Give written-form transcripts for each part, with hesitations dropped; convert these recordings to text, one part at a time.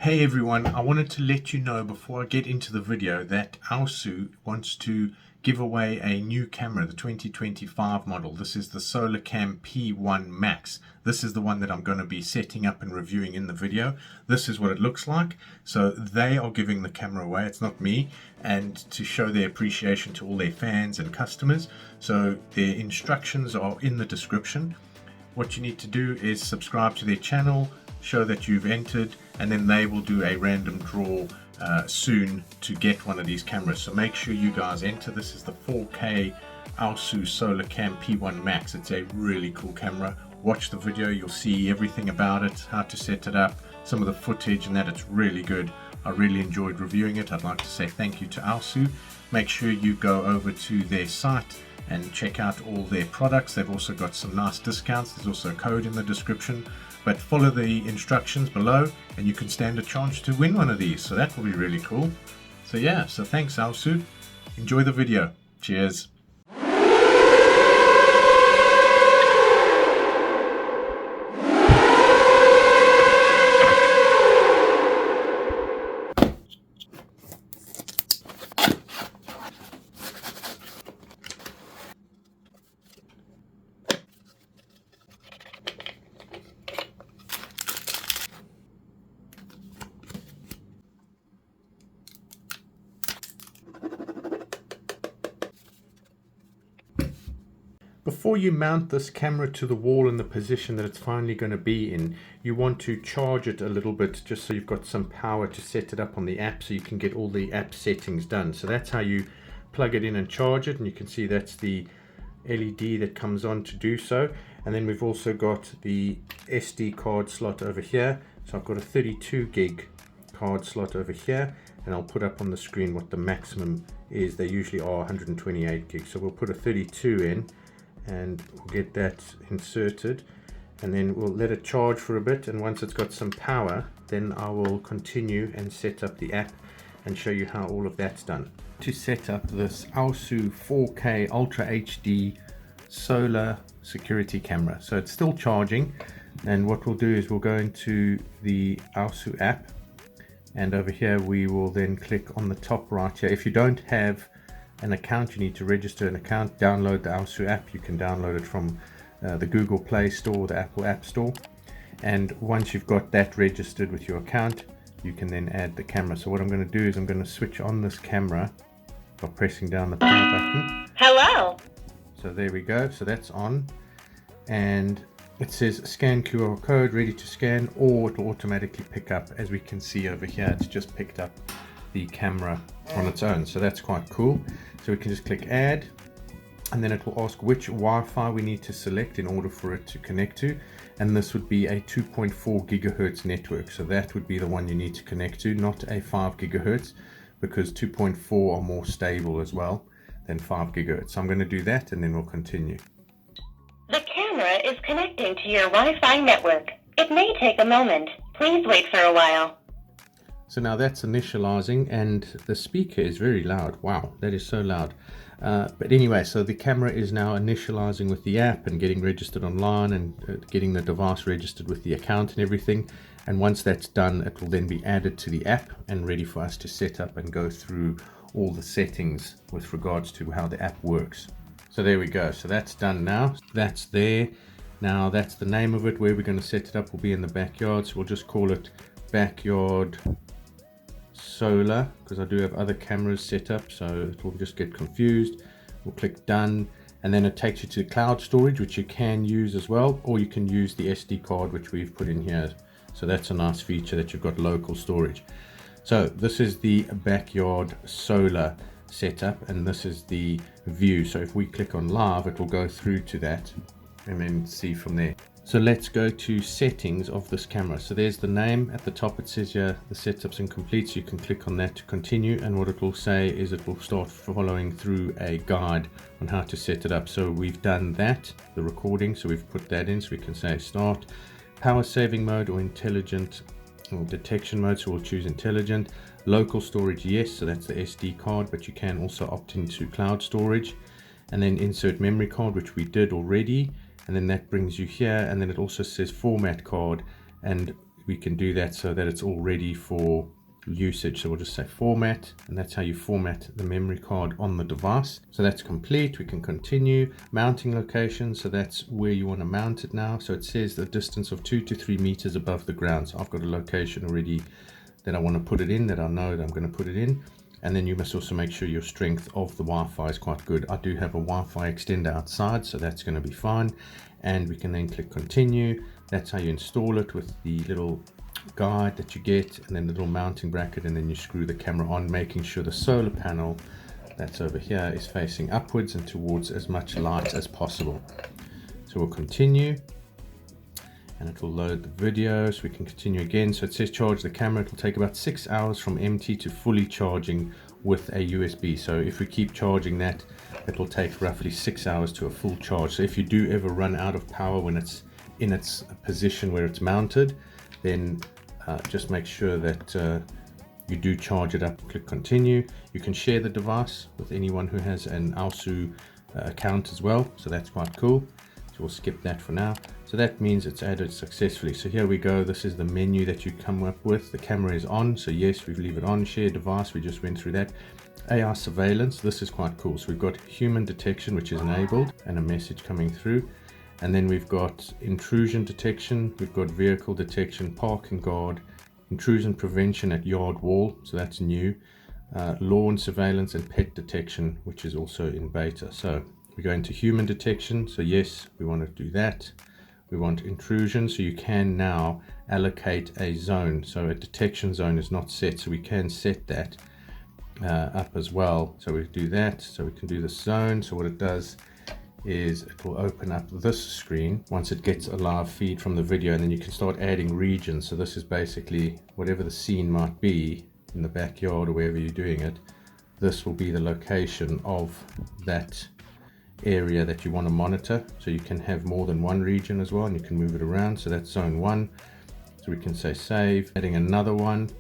Hey everyone, I wanted to let you know before I get into the video that aosu wants to give away a new camera, the 2025 model. This is the SolarCam P1 Max. This is the one that I'm going to be setting up and reviewing in the video. This is what it looks like. So they are giving the camera away, it's not me, and to show their appreciation to all their fans and customers. So their instructions are in the description. What you need to do is subscribe to their channel, show that you've entered, and then they will do a random draw soon to get one of these cameras. So make sure you guys enter. This is the 4K aosu SolarCam P1 Max. It's a really cool camera. Watch the video, you'll see everything about it, how to set it up, some of the footage and that. It's really good. I really enjoyed reviewing it. I'd like to say thank you to aosu. Make sure you go over to their site and check out all their products. They've also got some nice discounts. There's also a code in the description, but follow the instructions below and you can stand a chance to win one of these. So that will be really cool. So yeah, so thanks aosu. Enjoy the video. Cheers. Before you mount this camera to the wall in the position that it's finally going to be in, you want to charge it a little bit just so you've got some power to set it up on the app so you can get all the app settings done. So that's how you plug it in and charge it, and you can see that's the LED that comes on to do so. And then we've also got the SD card slot over here. So I've got a 32 gig card slot over here, and I'll put up on the screen what the maximum is. They usually are 128 gigs, so we'll put a 32 in and we'll get that inserted, and then we'll let it charge for a bit, and once it's got some power then I will continue and set up the app and show you how all of that's done. To set up this aosu 4K Ultra HD solar security camera, so it's still charging, and what we'll do is we'll go into the aosu app, and over here we will then click on the top right here. If you don't have an account, you need to register an account. Download the aosu app. You can download it from the Google Play Store or the Apple App Store, and once you've got that registered with your account, you can then add the camera. So what I'm going to do is I'm going to switch on this camera by pressing down the power button. Hello. So there we go, so that's on, and it says scan QR code, ready to scan, or it will automatically pick up. As we can see over here, it's just picked up the camera on its own, so that's quite cool. So we can just click add, and then it will ask which Wi-Fi we need to select in order for it to connect to, and this would be a 2.4 gigahertz network. So that would be the one you need to connect to, not a 5 gigahertz, because 2.4 are more stable as well than 5 gigahertz. So I'm going to do that and then we'll continue. The camera is connecting to your Wi-Fi network. It may take a moment. Please wait for a while. So now that's initializing, and the speaker is very loud. Wow, that is so loud. But anyway, so the camera is now initializing with the app and getting registered online, and getting the device registered with the account and everything. And once that's done, it will then be added to the app and ready for us to set up and go through all the settings with regards to how the app works. So there we go. So that's done now. That's there. Now that's the name of it. Where we're going to set it up will be in the backyard. So we'll just call it Backyard Solar, because I do have other cameras set up, so it will just get confused. We'll click done, and then it takes you to cloud storage, which you can use as well, or you can use the SD card which we've put in here. So that's a nice feature that you've got local storage. So this is the Backyard Solar setup, and this is the view. So if we click on live, it will go through to that and then see from there. So let's go to settings of this camera. So there's the name at the top. It says here the setup's incomplete, so you can click on that to continue, and what it will say is it will start following through a guide on how to set it up. So we've done that, the recording, so we've put that in, so we can say start power saving mode or intelligent or detection mode, so we'll choose intelligent. Local storage, yes, so that's the SD card, but you can also opt into cloud storage, and then insert memory card, which we did already. And then that brings you here, and then it also says format card, and we can do that so that it's all ready for usage. So we'll just say format, and that's how you format the memory card on the device. So that's complete. We can continue. Mounting location, so that's where you want to mount it now. So it says the distance of 2 to 3 meters above the ground. So I've got a location already that I want to put it in, that I know that I'm going to put it in. And then you must also make sure your strength of the Wi-Fi is quite good. I do have a Wi-Fi extender outside, so that's going to be fine. And we can then click continue. That's how you install it, with the little guide that you get, and then the little mounting bracket, and then you screw the camera on, making sure the solar panel that's over here is facing upwards and towards as much light as possible. So we'll continue, and it will load the video, so we can continue again. So it says charge the camera. It will take about 6 hours from empty to fully charging with a USB. So if we keep charging that, it will take roughly 6 hours to a full charge. So if you do ever run out of power when it's in its position where it's mounted, then just make sure that you do charge it up. Click continue. You can share the device with anyone who has an aosu account as well, so that's quite cool. So we'll skip that for now. So that means it's added successfully. So here we go. This is the menu that you come up with. The camera is on, so yes, we leave it on. Share device, we just went through that. AI surveillance, this is quite cool. So we've got human detection, which is enabled, and a message coming through. And then we've got intrusion detection, we've got vehicle detection, parking guard, intrusion prevention at yard wall, so that's new, lawn surveillance, and pet detection, which is also in beta. So we go into human detection, so yes, we want to do that. We want intrusion, so you can now allocate a zone. So a detection zone is not set, so we can set that up as well. So we do that, so we can do the zone. So what it does is it will open up this screen once it gets a live feed from the video, and then you can start adding regions. So this is basically whatever the scene might be in the backyard or wherever you're doing it, this will be the location of that area that you want to monitor. So you can have more than one region as well, and you can move it around. So that's zone 1. So we can say save, adding another one.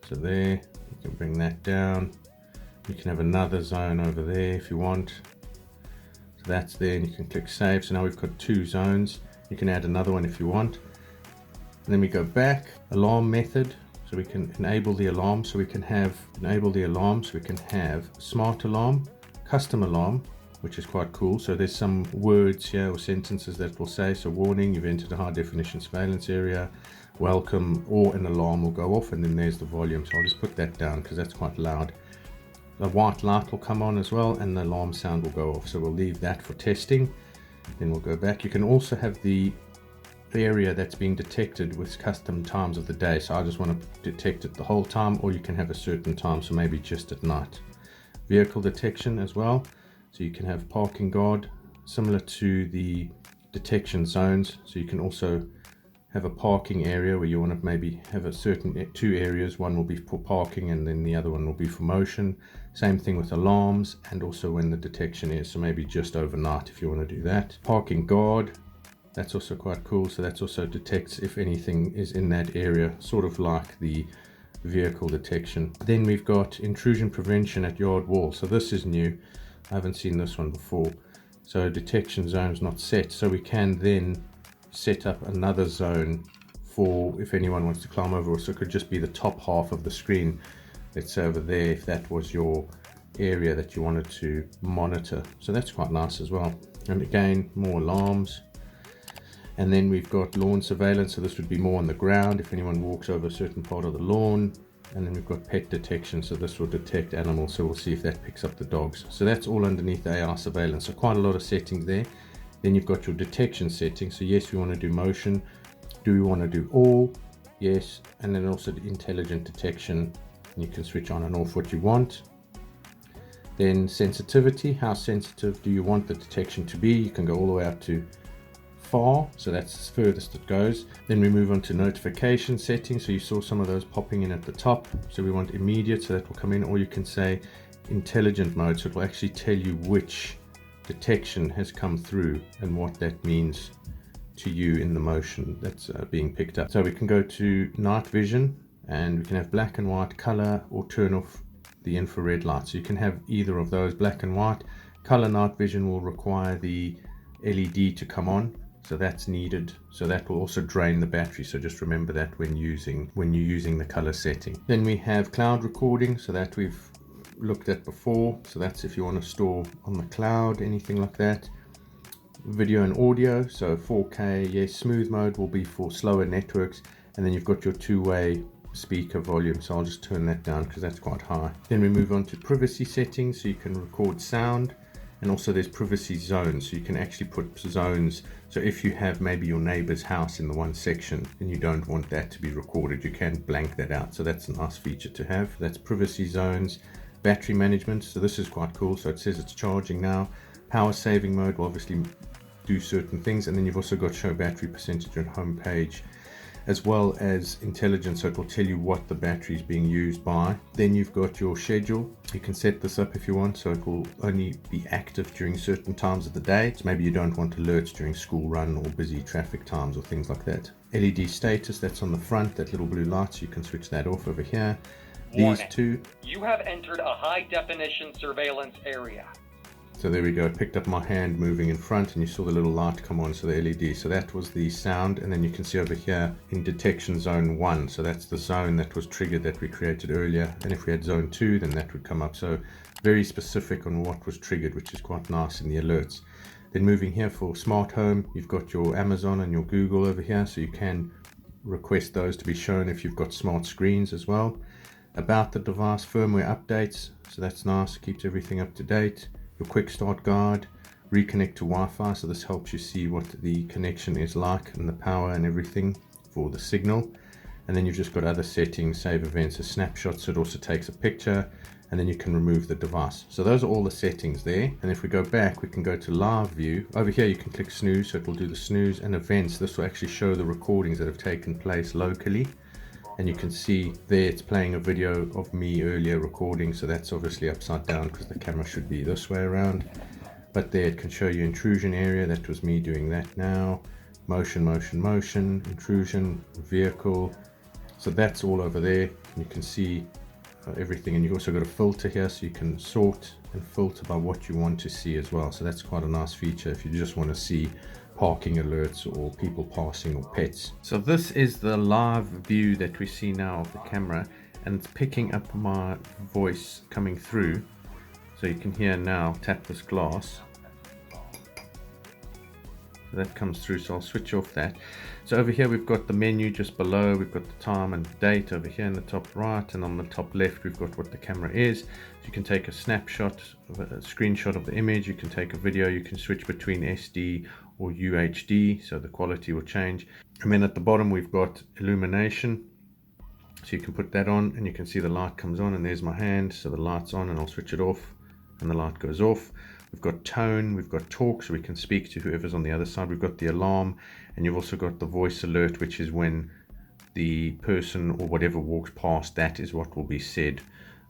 So there, you can bring that down. You can have another zone over there if you want. That's there, and you can click save. So now we've got 2 zones. You can add another one if you want. And then we go back, alarm method. So we can enable the alarm. So we can have smart alarm, custom alarm, which is quite cool. So there's some words here or sentences that will say, so warning, you've entered a high definition surveillance area, welcome, or an alarm will go off, and then there's the volume. So I'll just put that down because that's quite loud. The white light will come on as well, and the alarm sound will go off. So we'll leave that for testing. Then we'll go back. You can also have the area that's being detected with custom times of the day. So I just want to detect it the whole time, or you can have a certain time, so maybe just at night. Vehicle detection as well. So you can have parking guard, similar to the detection zones. So you can also have a parking area where you want to maybe have a certain 2 areas. One will be for parking, and then the other one will be for motion. Same thing with alarms, and also when the detection is, so maybe just overnight if you want to do that. Parking guard, that's also quite cool. So that's also detects if anything is in that area, sort of like the vehicle detection. Then we've got intrusion prevention at yard wall. So this is new. I haven't seen this one before. So detection zone's not set, so we can then set up another zone for if anyone wants to climb over. So it could just be the top half of the screen. Let's say over there, if that was your area that you wanted to monitor. So that's quite nice as well. And again, more alarms. And then we've got lawn surveillance. So this would be more on the ground if anyone walks over a certain part of the lawn. And then we've got pet detection. So this will detect animals. So we'll see if that picks up the dogs. So that's all underneath the AI surveillance. So quite a lot of settings there. Then you've got your detection settings. So yes, we want to do motion. Do we want to do all? Yes. And then also the intelligent detection. You can switch on and off what you want. Then sensitivity. How sensitive do you want the detection to be? You can go all the way up to far. So that's as furthest it goes. Then we move on to notification settings. So you saw some of those popping in at the top. So we want immediate. So that will come in. Or you can say intelligent mode. So it will actually tell you which detection has come through and what that means to you in the motion that's being picked up. So we can go to night vision, and we can have black and white, color, or turn off the infrared light. So you can have either of those, black and white. Color night vision will require the LED to come on. so that's needed. So that will also drain the battery, so just remember that when you're using the color setting. Then we have cloud recording, so that we've looked at before. So that's if you want to store on the cloud, anything like that. Video and audio, so 4K, yes. Smooth mode will be for slower networks, and then you've got your two-way speaker volume, so I'll just turn that down because that's quite high. Then we move on to privacy settings, so you can record sound, and also there's privacy zones, so you can actually put zones. So if you have maybe your neighbor's house in the one section and you don't want that to be recorded, you can blank that out. So that's a nice feature to have. That's privacy zones. Battery management, so this is quite cool. So it says it's charging now. Power saving mode will obviously do certain things, and then you've also got show battery percentage on home page, as well as intelligence, so it will tell you what the battery is being used by. Then you've got your schedule. You can set this up if you want, so it will only be active during certain times of the day. So maybe you don't want alerts during school run or busy traffic times or things like that. LED status, that's on the front, that little blue light, so you can switch that off over here. These two, you have entered a high definition surveillance area. So there we go, it picked up my hand moving in front and you saw the little light come on, so the LED. So that was the sound, and then you can see over here in detection zone 1. So that's the zone that was triggered that we created earlier. And if we had zone 2, then that would come up. So very specific on what was triggered, which is quite nice in the alerts. Then moving here for smart home, you've got your Amazon and your Google over here. So you can request those to be shown if you've got smart screens as well. About the device, firmware updates. So that's nice, keeps everything up to date. Your quick start guide, reconnect to Wi-Fi, so this helps you see what the connection is like and the power and everything for the signal. And then you've just got other settings, save events, a snapshot, so it also takes a picture, and then you can remove the device. So those are all the settings there. And if we go back, we can go to live view. Over here you can click snooze, so it will do the snooze, and events. This will actually show the recordings that have taken place locally. And you can see there it's playing a video of me earlier recording, so that's obviously upside down because the camera should be this way around. But there it can show you intrusion area, that was me doing that now. Motion, motion, motion, intrusion, vehicle. So that's all over there. You can see everything, and you've also got a filter here, so you can sort and filter by what you want to see as well. So that's quite a nice feature if you just want to see parking alerts or people passing or pets. So this is the live view that we see now of the camera, and it's picking up my voice coming through, so you can hear now. Tap this glass, so that comes through. So I'll switch off that. So over here we've got the menu just below, we've got the time and date over here in the top right, and on the top left we've got what the camera is. So you can take a snapshot, a screenshot of the image, you can take a video, you can switch between SD or UHD, so the quality will change. And then at the bottom we've got illumination, so you can put that on and you can see the light comes on, and there's my hand, so the light's on, and I'll switch it off and the light goes off. We've got tone, we've got talk, so we can speak to whoever's on the other side. We've got the alarm, and you've also got the voice alert, which is when the person or whatever walks past, that is what will be said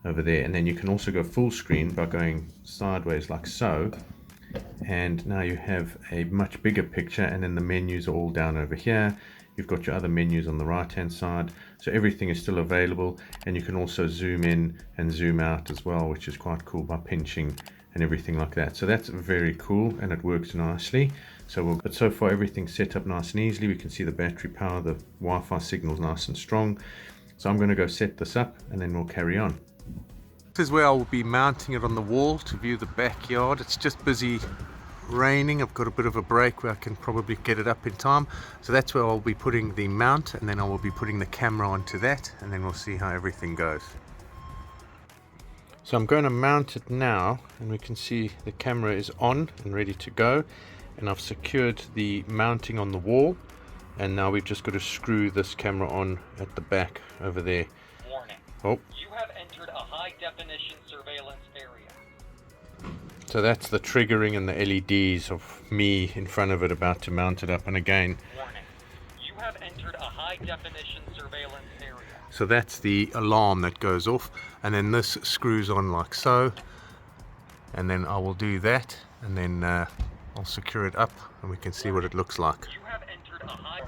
over there. And then you can also go full screen by going sideways like so, and now you have a much bigger picture, and then the menus are all down over here. You've got your other menus on the right hand side, so everything is still available, and you can also zoom in and zoom out as well, which is quite cool by pinching and everything like that. So that's very cool, and it works nicely. But so far everything's set up nice and easily. We can see the battery power, the Wi-Fi signal's nice and strong. So I'm going to go set this up and then we'll carry on. This is where I will be mounting it on the wall to view the backyard. It's just busy raining. I've got a bit of a break where I can probably get it up in time. So that's where I'll be putting the mount, and then I will be putting the camera onto that, and then we'll see how everything goes. So I'm going to mount it now, and we can see the camera is on and ready to go, and I've secured the mounting on the wall, and now we've just got to screw this camera on at the back over there. Warning. Oh. You have entered a high definition surveillance area. So that's the triggering and the LEDs of me in front of it about to mount it up, and again. Warning. You have entered a high definition surveillance area. So that's the alarm that goes off, and then this screws on like so, and then I will do that, and then I'll secure it up and we can see what it looks like. You have entered a high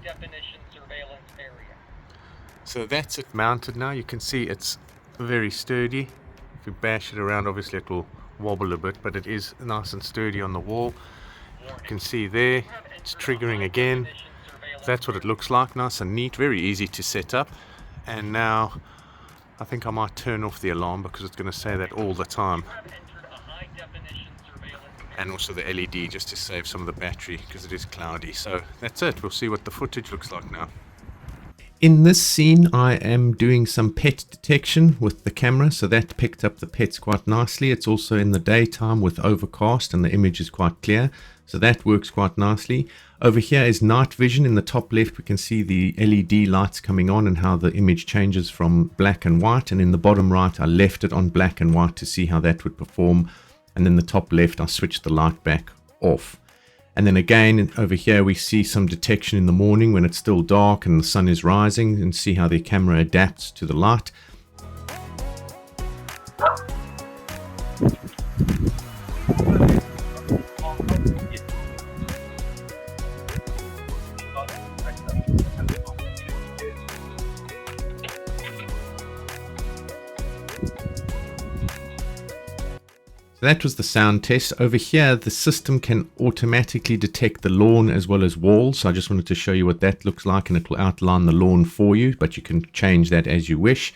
definition surveillance area. So that's it mounted now. You can see it's very sturdy. If you bash it around, obviously it will wobble a bit, but it is nice and sturdy on the wall. You can see there, it's triggering again. That's what it looks like, nice and neat, very easy to set up. And now I think I might turn off the alarm because it's going to say that all the time. And also the LED just to save some of the battery because it is cloudy. So that's it, we'll see what the footage looks like now. In this scene, I am doing some pet detection with the camera, so that picked up the pets quite nicely. It's also in the daytime with overcast and the image is quite clear, so that works quite nicely. Over here is night vision. In the top left we can see the LED lights coming on and how the image changes from black and white, and in the bottom right I left it on black and white to see how that would perform, and in the top left I switched the light back off. And then again, over here we see some detection in the morning when it's still dark and the sun is rising, and see how the camera adapts to the light. So that was the sound test. Over here, the system can automatically detect the lawn as well as walls. So I just wanted to show you what that looks like, and it will outline the lawn for you, but you can change that as you wish.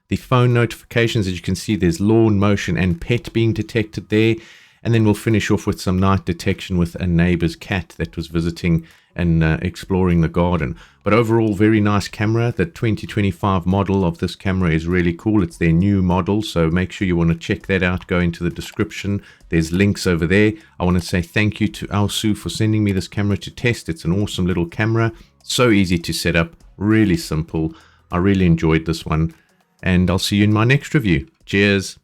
The phone notifications, as you can see, there's lawn, motion, and pet being detected there. And then we'll finish off with some night detection with a neighbor's cat that was visiting and exploring the garden. But overall, very nice camera. The 2025 model of this camera is really cool. It's their new model, so make sure you want to check that out. Go into the description. There's links over there. I want to say thank you to aosu for sending me this camera to test. It's an awesome little camera. So easy to set up. Really simple. I really enjoyed this one. And I'll see you in my next review. Cheers.